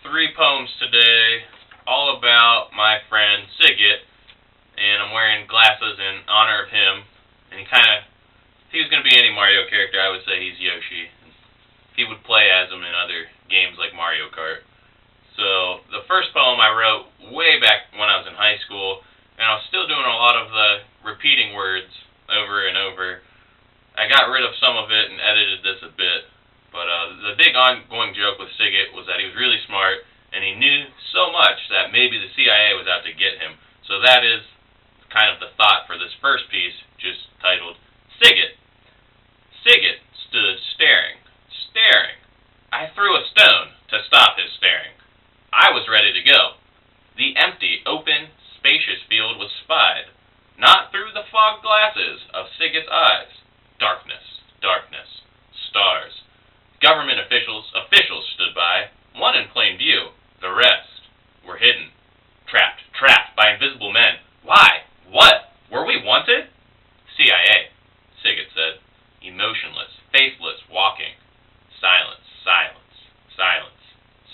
3 poems today, all about my friend Sigget, and I'm wearing glasses in honor of him. And if he was going to be any Mario character, I would say he's Yoshi. He would play as him in other games like Mario Kart. So the first poem I wrote way back when I was in high school, and I was still doing a lot of the repeating words over and over. I got rid of some of it and edited this a bit. But the big ongoing joke with Sigget was that he was really smart, and he knew so much that maybe the CIA was out to get him. So that is kind of the thought for this first piece, just titled Sigget. Sigget stood staring. I threw a stone to stop his staring. I was ready to go. The empty, open, spacious field was spied, not through the fog glasses of Sigget's eyes. Darkness, stars. Government officials stood by, one in plain view, the rest were hidden. Trapped by invisible men. Why? What? Were we wanted? CIA, Sigget said, emotionless, faceless, walking. Silence.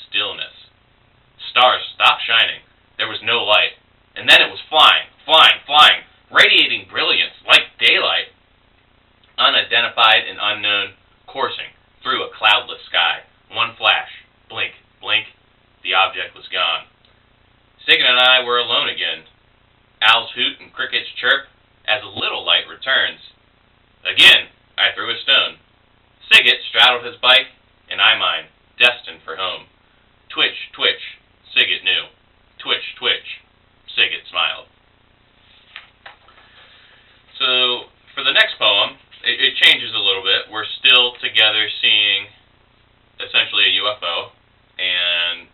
Stillness. Stars stopped shining. There was no light. And then it was flying, radiating brilliance like daylight. Unidentified and unknown, coursing through a cloudless sky. One flash. Blink. The object was gone. Sigget and I were alone again. Owls hoot and crickets chirp as a little light returns. Again, I threw a stone. Sigget straddled his bike, and I mine, destined for home. Twitch, Sigget knew. Twitch, Sigget smiled. So, for the next poem, it changes a little bit. We're still together seeing essentially a UFO, and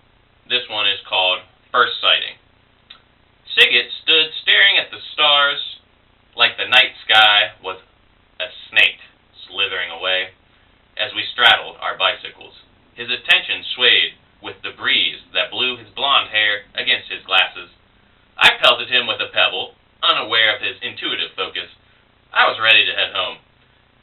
this one is called First Sighting. Sigget stood staring at the stars like the night sky was a snake slithering away as we straddled our bicycles. His attention swayed with the breeze that blew his blonde hair against his glasses. I pelted him with a pebble, unaware of his intuitive focus. I was ready to head home.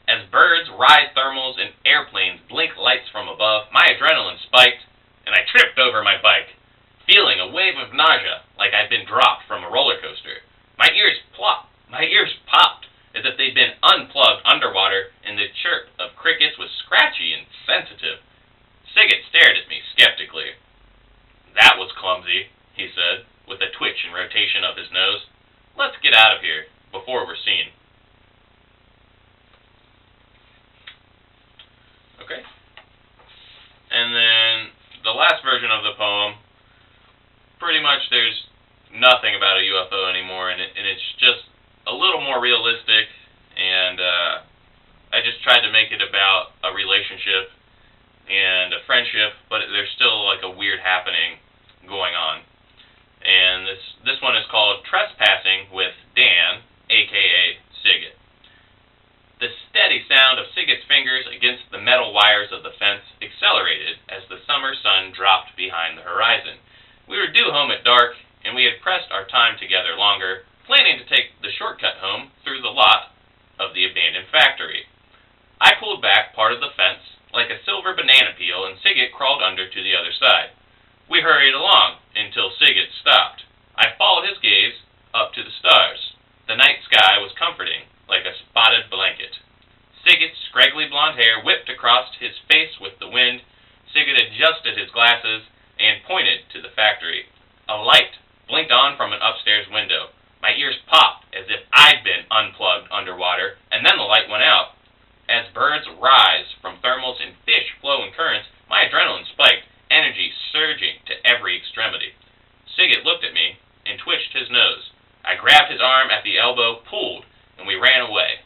As birds ride thermals and airplanes blink lights from above, my adrenaline spiked, and I tripped over my bike, feeling a wave of nausea like I'd been dropped from a roller coaster. My ears popped as if they'd been unplugged underwater, and the chirp of crickets was scratchy and sensitive. Sigget stared at me skeptically. That was clumsy, he said, with a twitch and rotation of his nose. Let's get out of here before we're seen. Okay. And then the last version of the poem, pretty much there's nothing about a UFO anymore, and it's just a little more realistic, and I just tried to make it about a relationship and a friendship, but there's still like a weird happening going on. And this one is called Trespassing with Dan, a.k.a. Sigget. The steady sound of Sigget's fingers against the metal wires of the fence accelerated as the summer sun dropped behind the horizon. We were due home at dark, and we had pressed our time together longer, planning to take the shortcut home through the lot of the abandoned factory. I pulled back part of the fence like a silver banana peel, and Sigget crawled under to the other side. We hurried along until Sigget stopped. I followed his gaze up to the stars. The night sky was comforting, like a spotted blanket. Sigget's scraggly blonde hair whipped across his face with the wind. Sigget adjusted his glasses and pointed to the factory. A light blinked on from an upstairs window. My ears popped as if I'd been unplugged underwater, and then the light went out. As birds rise from thermals and fish flow in currents, my adrenaline spiked, energy surging to every extremity. Sigget looked at me and twitched his nose. I grabbed his arm at the elbow, pulled, and we ran away.